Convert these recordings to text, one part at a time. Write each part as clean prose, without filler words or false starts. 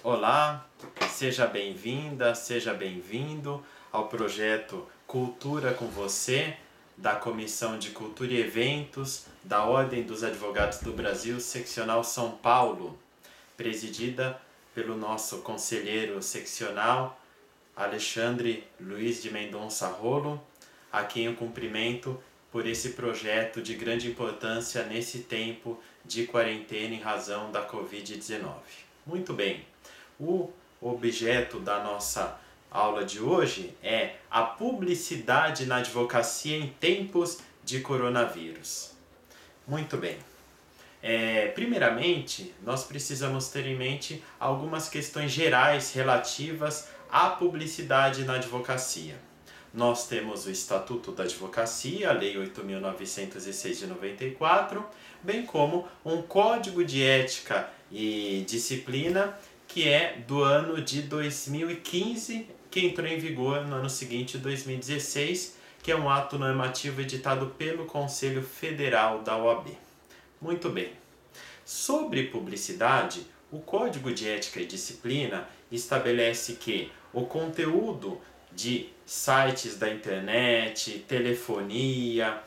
Olá, seja bem-vinda, seja bem-vindo ao projeto Cultura com Você, da Comissão de Cultura e Eventos da Ordem dos Advogados do Brasil, Seccional São Paulo, presidida pelo nosso conselheiro seccional Alexandre Luiz de Mendonça Rolo, a quem eu cumprimento por esse projeto de grande importância nesse tempo de quarentena em razão da Covid-19. Muito bem, o objeto da nossa aula de hoje é a publicidade na advocacia em tempos de coronavírus. Muito bem. Primeiramente, nós precisamos ter em mente algumas questões gerais relativas à publicidade na advocacia. Nós temos o Estatuto da Advocacia, a Lei 8.906 de 94, bem como um Código de Ética e Disciplina que é do ano de 2015, que entrou em vigor no ano seguinte, 2016, que é um ato normativo editado pelo Conselho Federal da OAB. Muito bem. Sobre publicidade, o Código de Ética e Disciplina estabelece que o conteúdo de sites da internet, telefonia,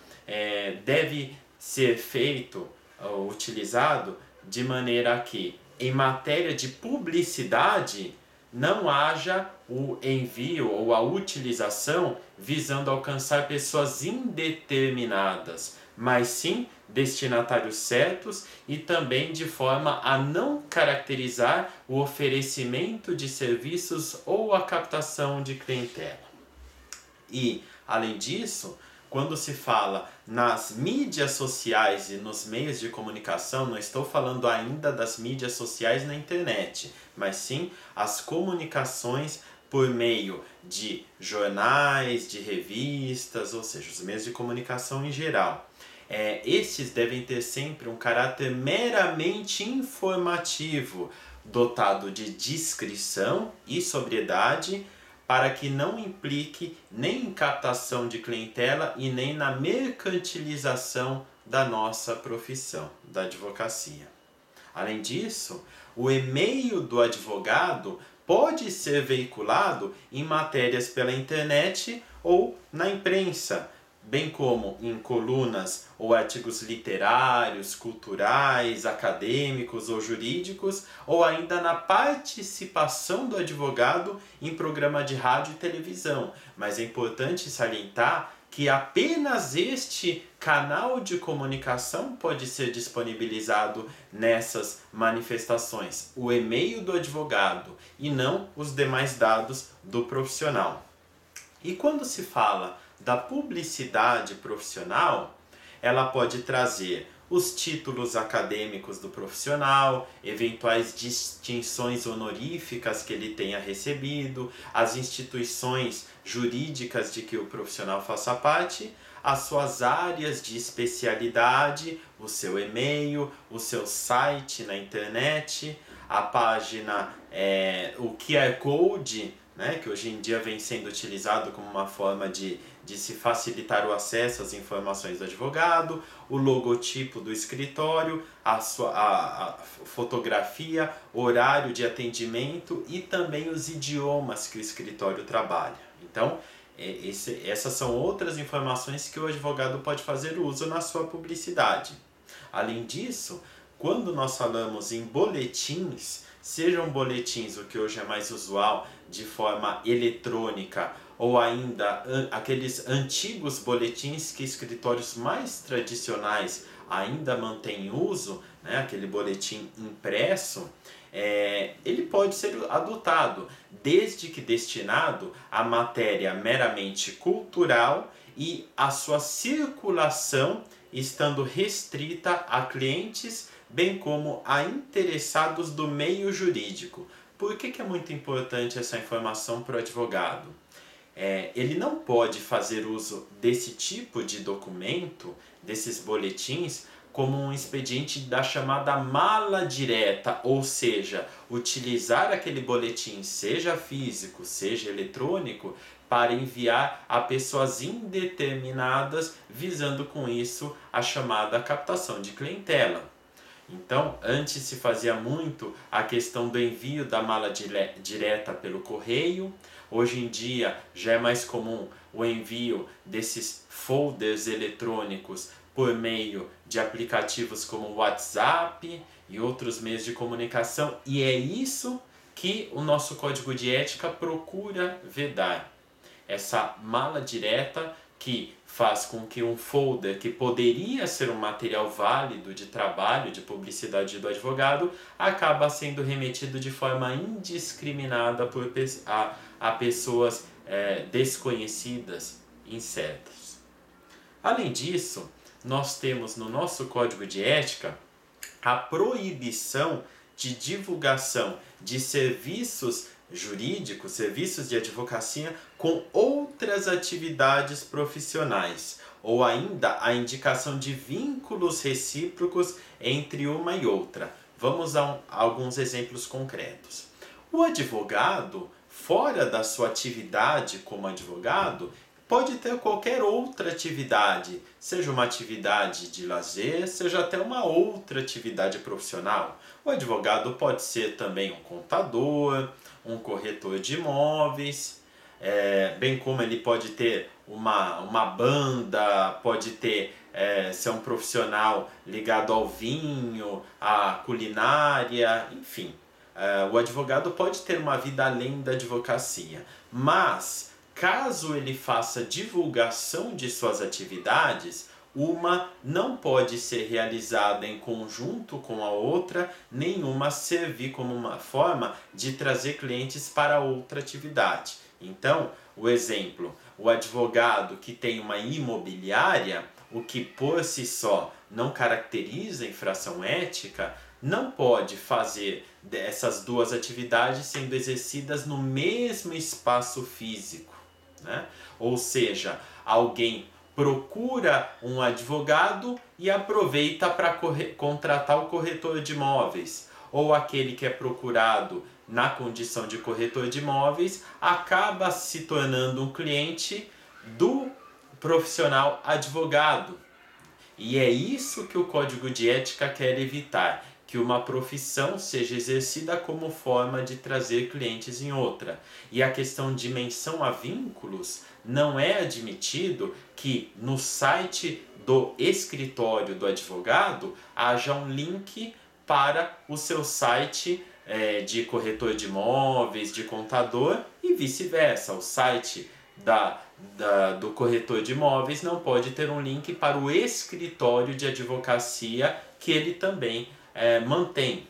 deve ser feito ou utilizado de maneira que, em matéria de publicidade, não haja o envio ou a utilização visando alcançar pessoas indeterminadas, mas sim destinatários certos e também de forma a não caracterizar o oferecimento de serviços ou a captação de clientela. E, além disso, quando se fala nas mídias sociais e nos meios de comunicação, não estou falando ainda das mídias sociais na internet, mas sim as comunicações por meio de jornais, de revistas, ou seja, os meios de comunicação em geral. Estes devem ter sempre um caráter meramente informativo, dotado de discrição e sobriedade, para que não implique nem em captação de clientela e nem na mercantilização da nossa profissão, da advocacia. Além disso, o e-mail do advogado pode ser veiculado em matérias pela internet ou na imprensa, bem como em colunas ou artigos literários, culturais, acadêmicos ou jurídicos, ou ainda na participação do advogado em programa de rádio e televisão. Mas é importante salientar que apenas este canal de comunicação pode ser disponibilizado nessas manifestações, o e-mail do advogado, e não os demais dados do profissional. E quando se fala da publicidade profissional, ela pode trazer os títulos acadêmicos do profissional, eventuais distinções honoríficas que ele tenha recebido, as instituições jurídicas de que o profissional faça parte, as suas áreas de especialidade, o seu e-mail, o seu site na internet, a página, o QR Code, né, que hoje em dia vem sendo utilizado como uma forma de se facilitar o acesso às informações do advogado, o logotipo do escritório, a fotografia, horário de atendimento e também os idiomas que o escritório trabalha. Então, essas são outras informações que o advogado pode fazer uso na sua publicidade. Além disso, quando nós falamos em boletins, sejam boletins, o que hoje é mais usual, de forma eletrônica, ou ainda aqueles antigos boletins que escritórios mais tradicionais ainda mantêm em uso, né, aquele boletim impresso, ele pode ser adotado, desde que destinado a matéria meramente cultural e a sua circulação estando restrita a clientes, bem como a interessados do meio jurídico. Por que é muito importante essa informação para o advogado? Ele não pode fazer uso desse tipo de documento, desses boletins, como um expediente da chamada mala direta, ou seja, utilizar aquele boletim, seja físico, seja eletrônico, para enviar a pessoas indeterminadas, visando com isso a chamada captação de clientela. Então, antes se fazia muito a questão do envio da mala direta pelo correio. Hoje em dia já é mais comum o envio desses folders eletrônicos por meio de aplicativos como o WhatsApp e outros meios de comunicação. E é isso que o nosso código de ética procura vedar. Essa mala direta que faz com que um folder que poderia ser um material válido de trabalho, de publicidade do advogado, acaba sendo remetido de forma indiscriminada a pessoas desconhecidas, incertas. Além disso, nós temos no nosso código de ética a proibição de divulgação de serviços jurídicos, serviços de advocacia com outras atividades profissionais, ou ainda a indicação de vínculos recíprocos entre uma e outra. Vamos a alguns exemplos concretos. O advogado, fora da sua atividade como advogado, pode ter qualquer outra atividade, seja uma atividade de lazer, seja até uma outra atividade profissional. O advogado pode ser também um contador, um corretor de imóveis, bem como ele pode ter uma banda, pode ter ser um profissional ligado ao vinho, à culinária, enfim. O advogado pode ter uma vida além da advocacia, mas caso ele faça divulgação de suas atividades, uma não pode ser realizada em conjunto com a outra, nenhuma servir como uma forma de trazer clientes para outra atividade. Então, o exemplo, o advogado que tem uma imobiliária, o que por si só não caracteriza infração ética, não pode fazer dessas duas atividades sendo exercidas no mesmo espaço físico, né? Ou seja, alguém procura um advogado e aproveita para contratar o corretor de imóveis, ou aquele que é procurado na condição de corretor de imóveis acaba se tornando um cliente do profissional advogado. E é isso que o Código de Ética quer evitar, que uma profissão seja exercida como forma de trazer clientes em outra. E a questão de menção a vínculos, não é admitido que no site do escritório do advogado haja um link para o seu site de corretor de imóveis, de contador e vice-versa. O site do corretor de imóveis não pode ter um link para o escritório de advocacia que ele também mantém,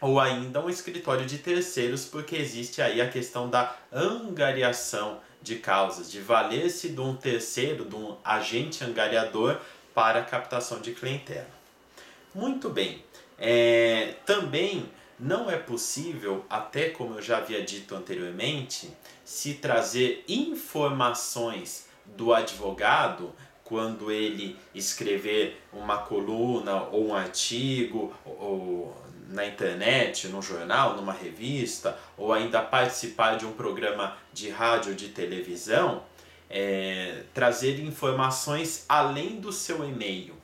ou ainda um escritório de terceiros, porque existe aí a questão da angariação de causas, de valer-se de um terceiro, de um agente angariador para a captação de clientela. Muito bem, também não é possível, até como eu já havia dito anteriormente, se trazer informações do advogado quando ele escrever uma coluna ou um artigo ou na internet, no jornal, numa revista, ou ainda participar de um programa de rádio ou de televisão, trazer informações além do seu e-mail.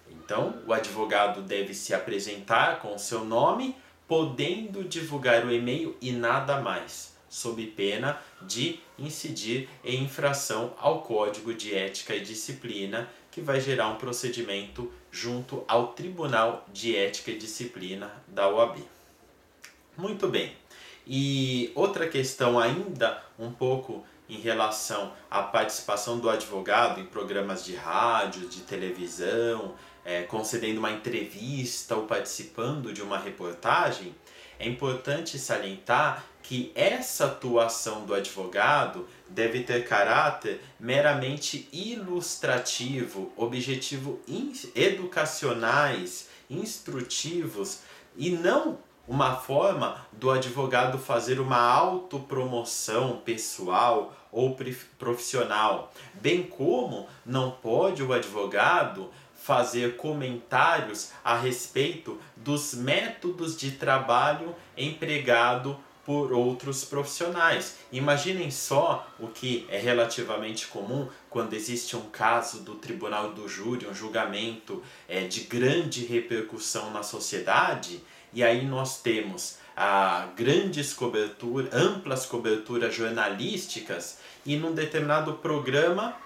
Então, o advogado deve se apresentar com o seu nome, podendo divulgar o e-mail e nada mais, sob pena de incidir em infração ao Código de Ética e Disciplina, que vai gerar um procedimento junto ao Tribunal de Ética e Disciplina da OAB. Muito bem. E outra questão ainda um pouco em relação à participação do advogado em programas de rádio, de televisão, concedendo uma entrevista ou participando de uma reportagem, é importante salientar que essa atuação do advogado deve ter caráter meramente ilustrativo, objetivo educacionais, instrutivos, e não uma forma do advogado fazer uma autopromoção pessoal ou profissional, bem como não pode o advogado fazer comentários a respeito dos métodos de trabalho empregado por outros profissionais. Imaginem só o que é relativamente comum quando existe um caso do tribunal do júri, um julgamento de grande repercussão na sociedade, e aí nós temos amplas coberturas jornalísticas, e num determinado programa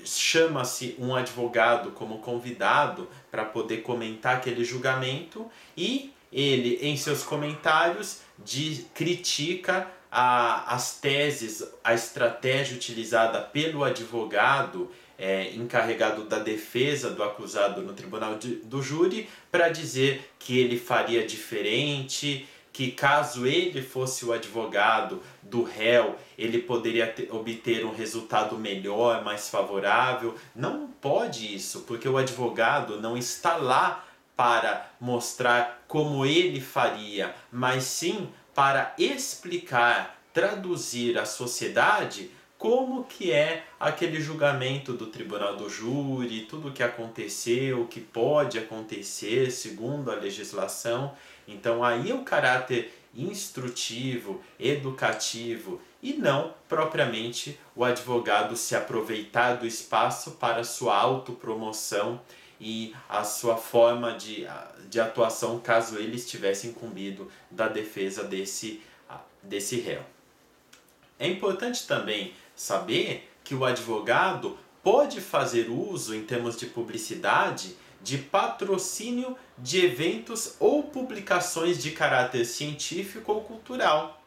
chama-se um advogado como convidado para poder comentar aquele julgamento, e ele, em seus comentários, critica as teses, a estratégia utilizada pelo advogado encarregado da defesa do acusado no tribunal do júri, para dizer que ele faria diferente, que caso ele fosse o advogado do réu, ele poderia obter um resultado melhor, mais favorável. Não pode isso, porque o advogado não está lá para mostrar como ele faria, mas sim para explicar, traduzir à sociedade como que é aquele julgamento do tribunal do júri, tudo o que aconteceu, o que pode acontecer segundo a legislação. Então aí é o caráter instrutivo, educativo, e não propriamente o advogado se aproveitar do espaço para sua autopromoção e a sua forma de atuação caso ele estivesse incumbido da defesa desse réu. É importante também saber que o advogado pode fazer uso, em termos de publicidade, de patrocínio de eventos ou publicações de caráter científico ou cultural.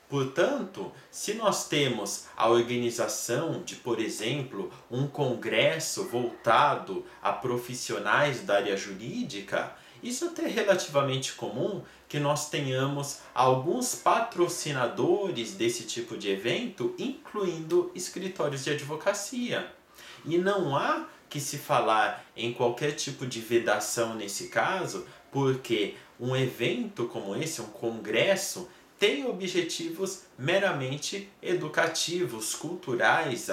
Portanto, se nós temos a organização de, por exemplo, um congresso voltado a profissionais da área jurídica, isso é até relativamente comum que nós tenhamos alguns patrocinadores desse tipo de evento, incluindo escritórios de advocacia. E não há que se falar em qualquer tipo de vedação nesse caso, porque um evento como esse, um congresso, tem objetivos meramente educativos, culturais,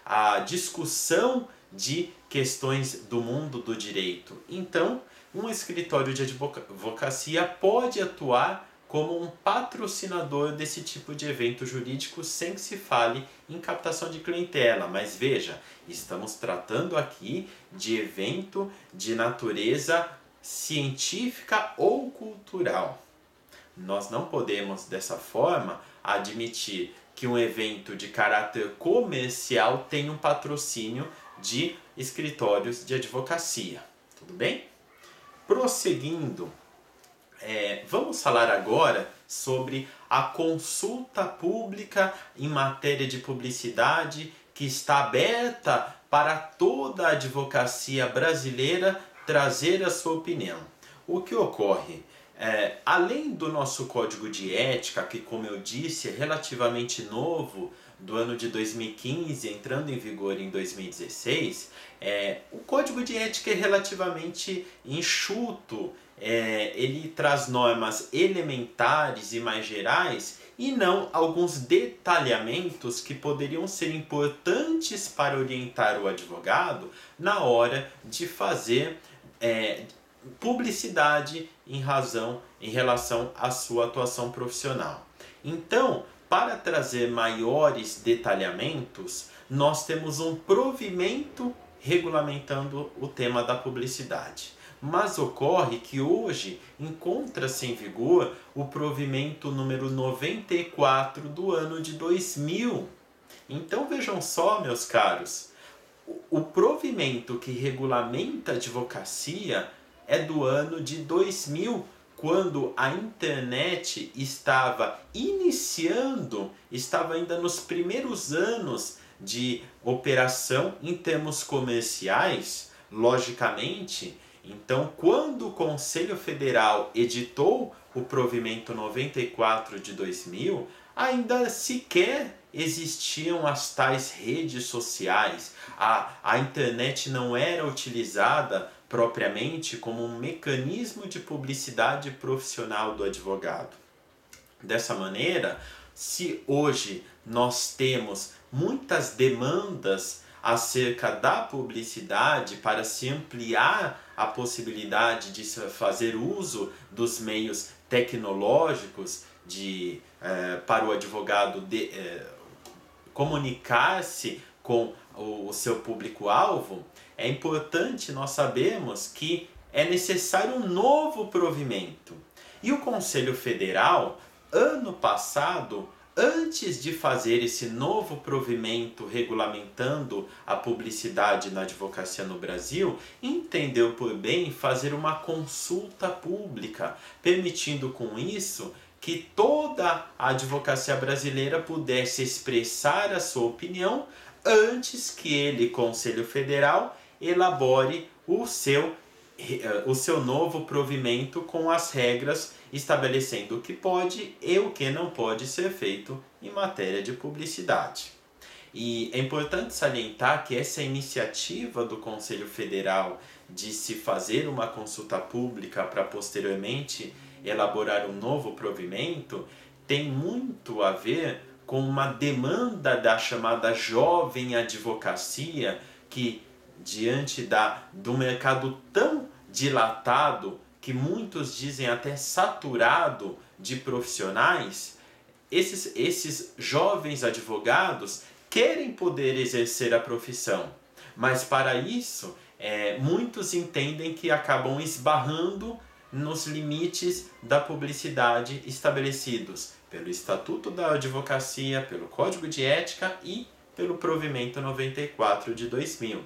a discussão de questões do mundo do direito. Então, um escritório de advocacia pode atuar como um patrocinador desse tipo de evento jurídico sem que se fale em captação de clientela. Mas veja, estamos tratando aqui de evento de natureza científica ou cultural. Nós não podemos, dessa forma, admitir que um evento de caráter comercial tenha um patrocínio de escritórios de advocacia. Tudo bem? Prosseguindo, vamos falar agora sobre a consulta pública em matéria de publicidade, que está aberta para toda a advocacia brasileira trazer a sua opinião. O que ocorre? Além do nosso código de ética, que, como eu disse, é relativamente novo, do ano de 2015, entrando em vigor em 2016, o código de ética é relativamente enxuto. Ele traz normas elementares e mais gerais, e não alguns detalhamentos que poderiam ser importantes para orientar o advogado na hora de fazer publicidade em relação à sua atuação profissional. Então, para trazer maiores detalhamentos, nós temos um provimento regulamentando o tema da publicidade. Mas ocorre que hoje encontra-se em vigor o provimento número 94 do ano de 2000. Então vejam só, meus caros, o provimento que regulamenta a advocacia é do ano de 2000, quando a internet estava iniciando, estava ainda nos primeiros anos de operação em termos comerciais, logicamente. Então, quando o Conselho Federal editou o provimento 94 de 2000, ainda sequer existiam as tais redes sociais. A internet não era utilizada propriamente como um mecanismo de publicidade profissional do advogado. Dessa maneira, se hoje nós temos muitas demandas acerca da publicidade para se ampliar a possibilidade de se fazer uso dos meios tecnológicos para o advogado comunicar-se com o seu público-alvo, é importante nós sabermos que é necessário um novo provimento. E o Conselho Federal, ano passado, antes de fazer esse novo provimento regulamentando a publicidade na advocacia no Brasil, entendeu por bem fazer uma consulta pública, permitindo com isso que toda a advocacia brasileira pudesse expressar a sua opinião antes que ele, Conselho Federal, elabore o seu novo provimento com as regras estabelecendo o que pode e o que não pode ser feito em matéria de publicidade. E é importante salientar que essa iniciativa do Conselho Federal de se fazer uma consulta pública para posteriormente elaborar um novo provimento tem muito a ver com uma demanda da chamada jovem advocacia que, diante do mercado tão dilatado, que muitos dizem até saturado de profissionais, esses jovens advogados querem poder exercer a profissão, mas para isso muitos entendem que acabam esbarrando nos limites da publicidade estabelecidos pelo Estatuto da Advocacia, pelo Código de Ética e pelo Provimento 94 de 2000.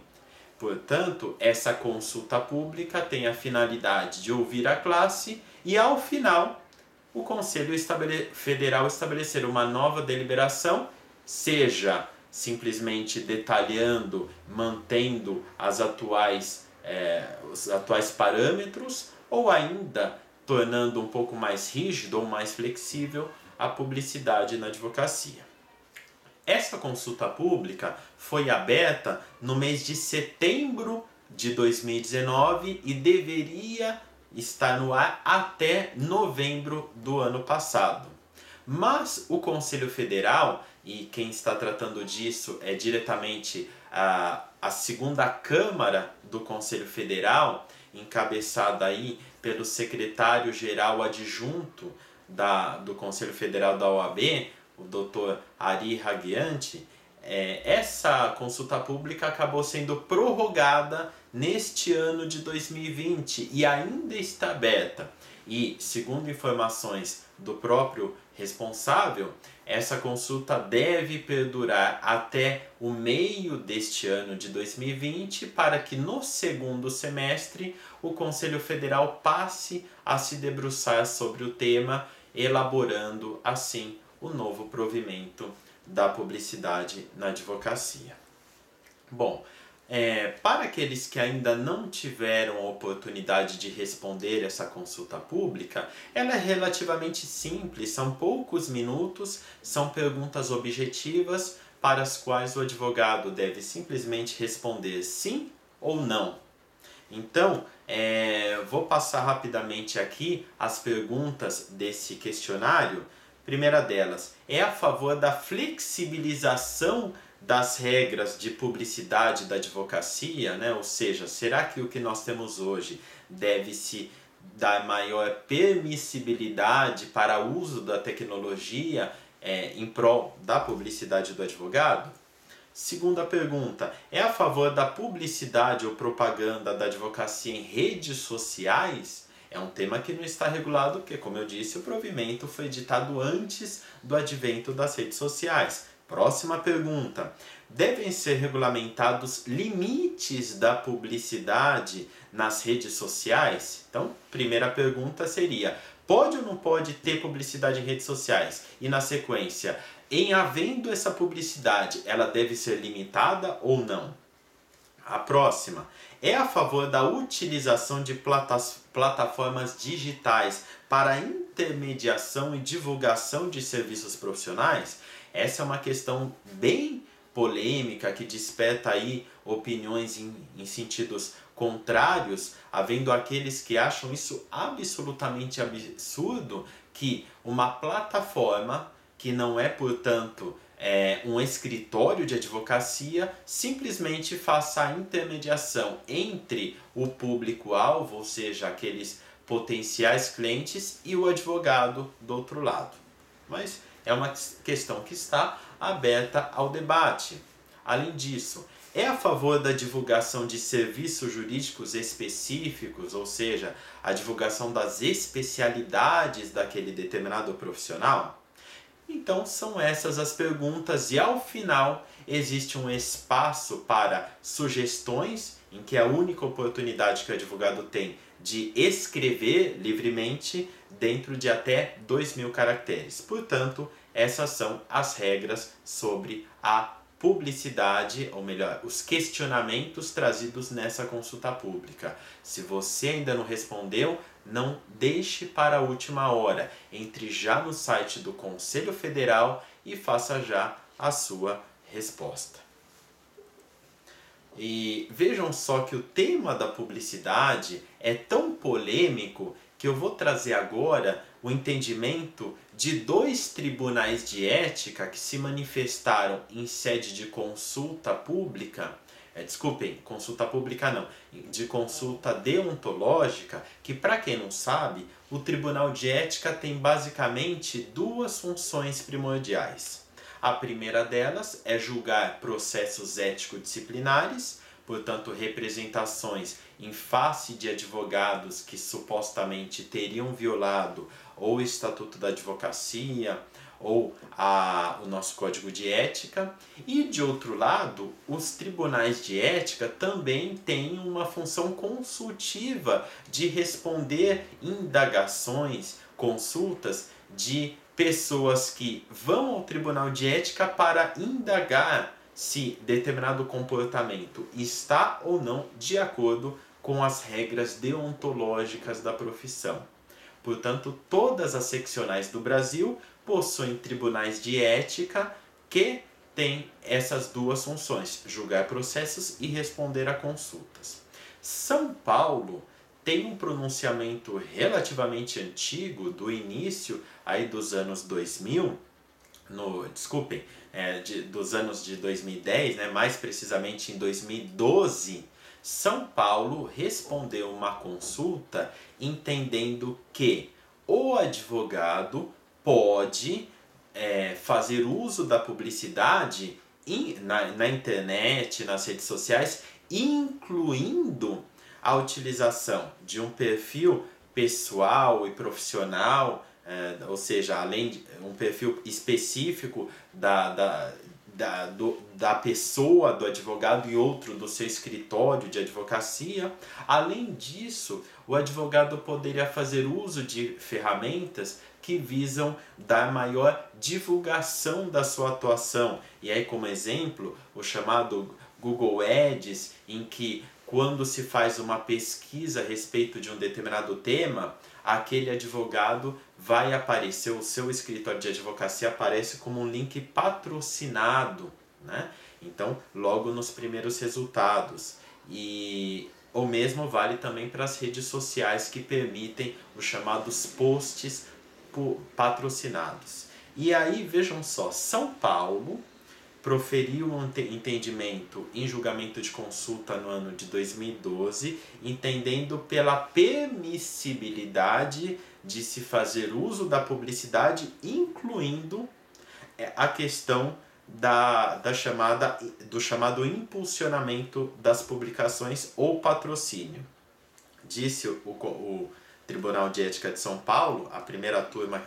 Portanto, essa consulta pública tem a finalidade de ouvir a classe e, ao final, o Conselho Federal estabelecer uma nova deliberação, seja simplesmente detalhando, mantendo os atuais parâmetros, ou ainda tornando um pouco mais rígido ou mais flexível a publicidade na advocacia. Essa consulta pública foi aberta no mês de setembro de 2019 e deveria estar no ar até novembro do ano passado. Mas o Conselho Federal, e quem está tratando disso é diretamente a segunda Câmara do Conselho Federal, encabeçada aí pelo secretário-geral adjunto do Conselho Federal da OAB, o Dr. Ari Raguiante, essa consulta pública acabou sendo prorrogada neste ano de 2020 e ainda está aberta. E, segundo informações do próprio responsável, essa consulta deve perdurar até o meio deste ano de 2020 para que no segundo semestre o Conselho Federal passe a se debruçar sobre o tema, elaborando assim o novo provimento da publicidade na advocacia. Bom, para aqueles que ainda não tiveram a oportunidade de responder essa consulta pública, ela é relativamente simples, são poucos minutos, são perguntas objetivas para as quais o advogado deve simplesmente responder sim ou não. Então, vou passar rapidamente aqui as perguntas desse questionário. Primeira delas, é a favor da flexibilização das regras de publicidade da advocacia, né? Ou seja, será que o que nós temos hoje deve-se dar maior permissibilidade para o uso da tecnologia em prol da publicidade do advogado? Segunda pergunta, é a favor da publicidade ou propaganda da advocacia em redes sociais? É um tema que não está regulado porque, como eu disse, o provimento foi editado antes do advento das redes sociais. Próxima pergunta. Devem ser regulamentados limites da publicidade nas redes sociais? Então, primeira pergunta seria, pode ou não pode ter publicidade em redes sociais? E na sequência, em havendo essa publicidade, ela deve ser limitada ou não? A próxima, é a favor da utilização de plataformas digitais para intermediação e divulgação de serviços profissionais? Essa é uma questão bem polêmica que desperta aí opiniões em sentidos contrários, havendo aqueles que acham isso absolutamente absurdo, que uma plataforma que não é, portanto, um escritório de advocacia, simplesmente faça a intermediação entre o público-alvo, ou seja, aqueles potenciais clientes, e o advogado do outro lado. mas é uma questão que está aberta ao debate. Além disso, é a favor da divulgação de serviços jurídicos específicos, ou seja, a divulgação das especialidades daquele determinado profissional? Então são essas as perguntas e ao final existe um espaço para sugestões, em que é a única oportunidade que o advogado tem de escrever livremente dentro de até 2.000 caracteres. Portanto, essas são as regras sobre a publicidade, ou melhor, os questionamentos trazidos nessa consulta pública. Se você ainda não respondeu, não deixe para a última hora. Entre já no site do Conselho Federal e faça já a sua resposta. E vejam só que o tema da publicidade é tão polêmico que eu vou trazer agora o entendimento de 2 tribunais de ética que se manifestaram em sede de consulta pública, consulta pública não, de consulta deontológica, que para quem não sabe, o Tribunal de Ética tem basicamente 2 funções primordiais. A primeira delas é julgar processos ético-disciplinares, portanto, representações em face de advogados que supostamente teriam violado ou o Estatuto da Advocacia ou o nosso Código de Ética. E, de outro lado, os tribunais de ética também têm uma função consultiva de responder indagações, consultas de pessoas que vão ao Tribunal de Ética para indagar se determinado comportamento está ou não de acordo com as regras deontológicas da profissão. Portanto, todas as seccionais do Brasil possuem tribunais de ética que têm essas 2 funções, julgar processos e responder a consultas. São Paulo tem um pronunciamento relativamente antigo, do início aí dos anos 2000, dos anos de 2010, né, mais precisamente em 2012, São Paulo respondeu uma consulta entendendo que o advogado pode fazer uso da publicidade na internet, nas redes sociais, incluindo a utilização de um perfil pessoal e profissional, ou seja, além de um perfil específico da pessoa, do advogado, e outro do seu escritório de advocacia. Além disso, o advogado poderia fazer uso de ferramentas que visam dar maior divulgação da sua atuação. E aí, como exemplo, o chamado Google Ads, em que quando se faz uma pesquisa a respeito de um determinado tema, aquele advogado vai aparecer, o seu escritório de advocacia aparece como um link patrocinado, né? Então, logo nos primeiros resultados. E o mesmo vale também para as redes sociais, que permitem os chamados posts patrocinados. E aí, vejam só, São Paulo proferiu um entendimento em julgamento de consulta no ano de 2012, entendendo pela permissibilidade de se fazer uso da publicidade, incluindo a questão do chamado impulsionamento das publicações ou patrocínio. Disse o Tribunal de Ética de São Paulo, a primeira turma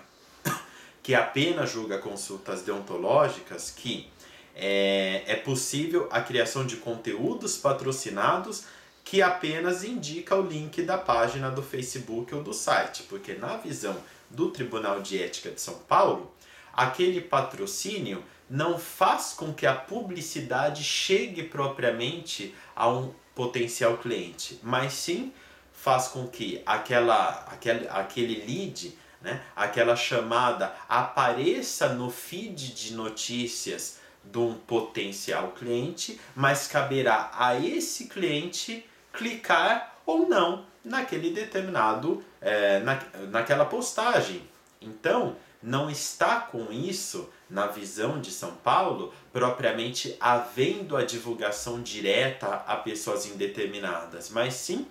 que apenas julga consultas deontológicas, que é possível a criação de conteúdos patrocinados que apenas indica o link da página do Facebook ou do site, porque na visão do Tribunal de Ética de São Paulo, aquele patrocínio não faz com que a publicidade chegue propriamente a um potencial cliente, mas sim faz com que aquele lead, né, aquela chamada, apareça no feed de notícias de um potencial cliente, mas caberá a esse cliente clicar ou não naquele determinado, naquela postagem. Então, não está com isso, na visão de São Paulo, propriamente havendo a divulgação direta a pessoas indeterminadas, mas sim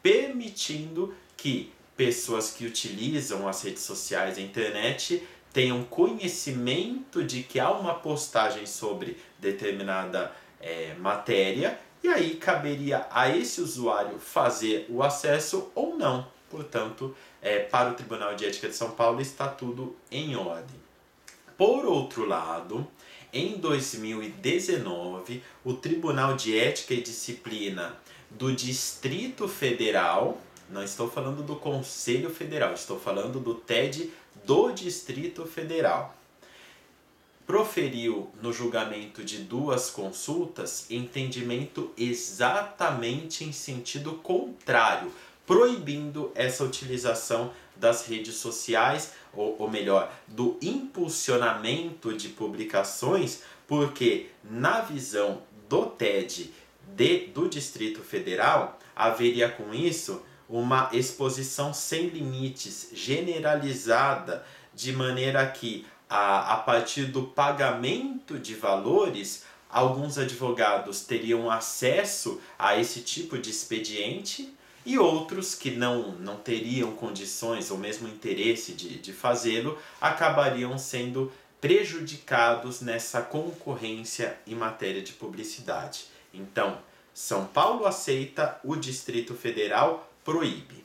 permitindo que pessoas que utilizam as redes sociais, a internet, tenham conhecimento de que há uma postagem sobre determinada matéria, e aí caberia a esse usuário fazer o acesso ou não. Portanto, para o Tribunal de Ética de São Paulo está tudo em ordem. Por outro lado, em 2019, o Tribunal de Ética e Disciplina do Distrito Federal, não estou falando do Conselho Federal, estou falando do TED do Distrito Federal, proferiu no julgamento de 2 consultas entendimento exatamente em sentido contrário, proibindo essa utilização das redes sociais, ou melhor, do impulsionamento de publicações, porque na visão do TED do Distrito Federal, haveria com isso uma exposição sem limites, generalizada, de maneira que a partir do pagamento de valores, alguns advogados teriam acesso a esse tipo de expediente e outros que não teriam condições ou mesmo interesse de fazê-lo, acabariam sendo prejudicados nessa concorrência em matéria de publicidade. Então, São Paulo aceita, o Distrito Federal proíbe.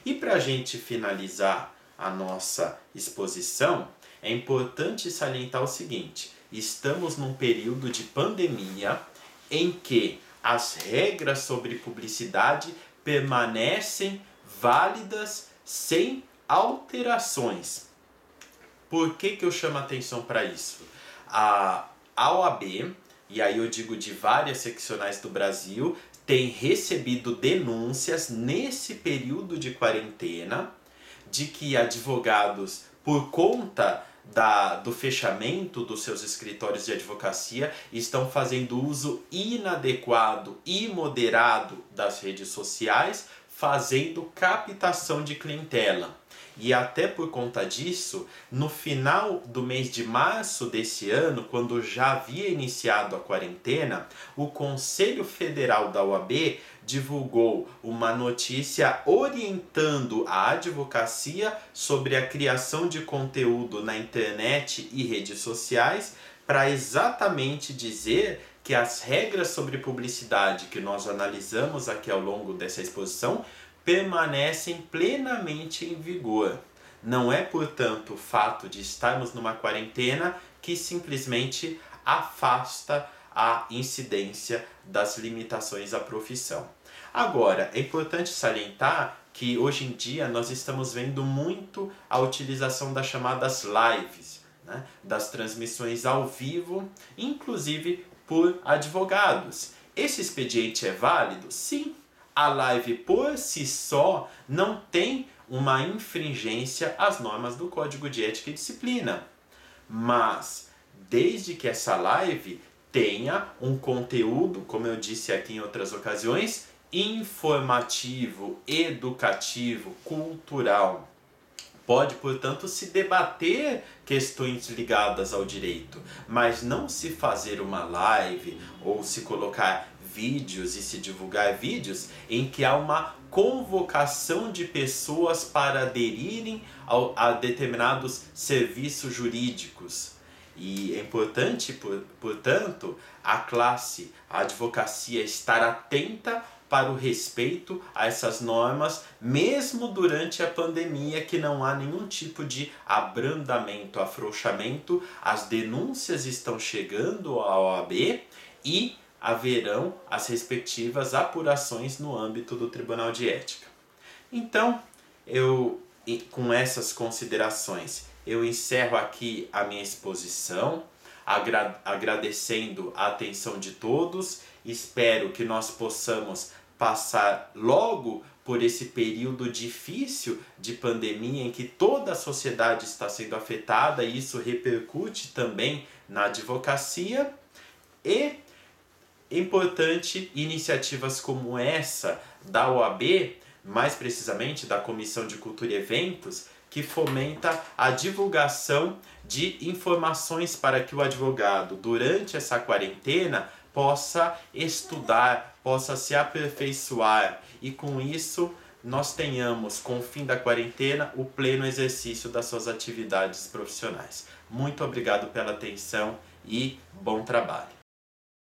E para a gente finalizar a nossa exposição, é importante salientar o seguinte: estamos num período de pandemia em que as regras sobre publicidade permanecem válidas sem alterações. Por que eu chamo a atenção para isso? A OAB, e aí eu digo de várias seccionais do Brasil, tem recebido denúncias nesse período de quarentena de que advogados, por conta do fechamento dos seus escritórios de advocacia, estão fazendo uso inadequado e imoderado das redes sociais, fazendo captação de clientela. E até por conta disso, no final do mês de março desse ano, quando já havia iniciado a quarentena, o Conselho Federal da OAB divulgou uma notícia orientando a advocacia sobre a criação de conteúdo na internet e redes sociais, para exatamente dizer que as regras sobre publicidade que nós analisamos aqui ao longo dessa exposição permanecem plenamente em vigor. Não é, portanto, o fato de estarmos numa quarentena que simplesmente afasta a incidência das limitações à profissão. Agora, é importante salientar que hoje em dia nós estamos vendo muito a utilização das chamadas lives, né? Das transmissões ao vivo, inclusive por advogados. Esse expediente é válido? Sim. A live por si só não tem uma infringência às normas do Código de Ética e Disciplina. Mas, desde que essa live tenha um conteúdo, como eu disse aqui em outras ocasiões, informativo, educativo, cultural. Pode, portanto, se debater questões ligadas ao direito, mas não se fazer uma live ou se colocar vídeos e se divulgar vídeos em que há uma convocação de pessoas para aderirem a determinados serviços jurídicos. E é importante, portanto, a advocacia estar atenta para o respeito a essas normas, mesmo durante a pandemia, que não há nenhum tipo de abrandamento, afrouxamento. As denúncias estão chegando à OAB e haverão as respectivas apurações no âmbito do Tribunal de Ética. Então, com essas considerações, eu encerro aqui a minha exposição, agradecendo a atenção de todos. Espero que nós possamos passar logo por esse período difícil de pandemia em que toda a sociedade está sendo afetada, e isso repercute também na advocacia. E importante iniciativas como essa da OAB, mais precisamente da Comissão de Cultura e Eventos, que fomenta a divulgação de informações para que o advogado, durante essa quarentena, possa estudar, possa se aperfeiçoar e, com isso, nós tenhamos, com o fim da quarentena, o pleno exercício das suas atividades profissionais. Muito obrigado pela atenção e bom trabalho.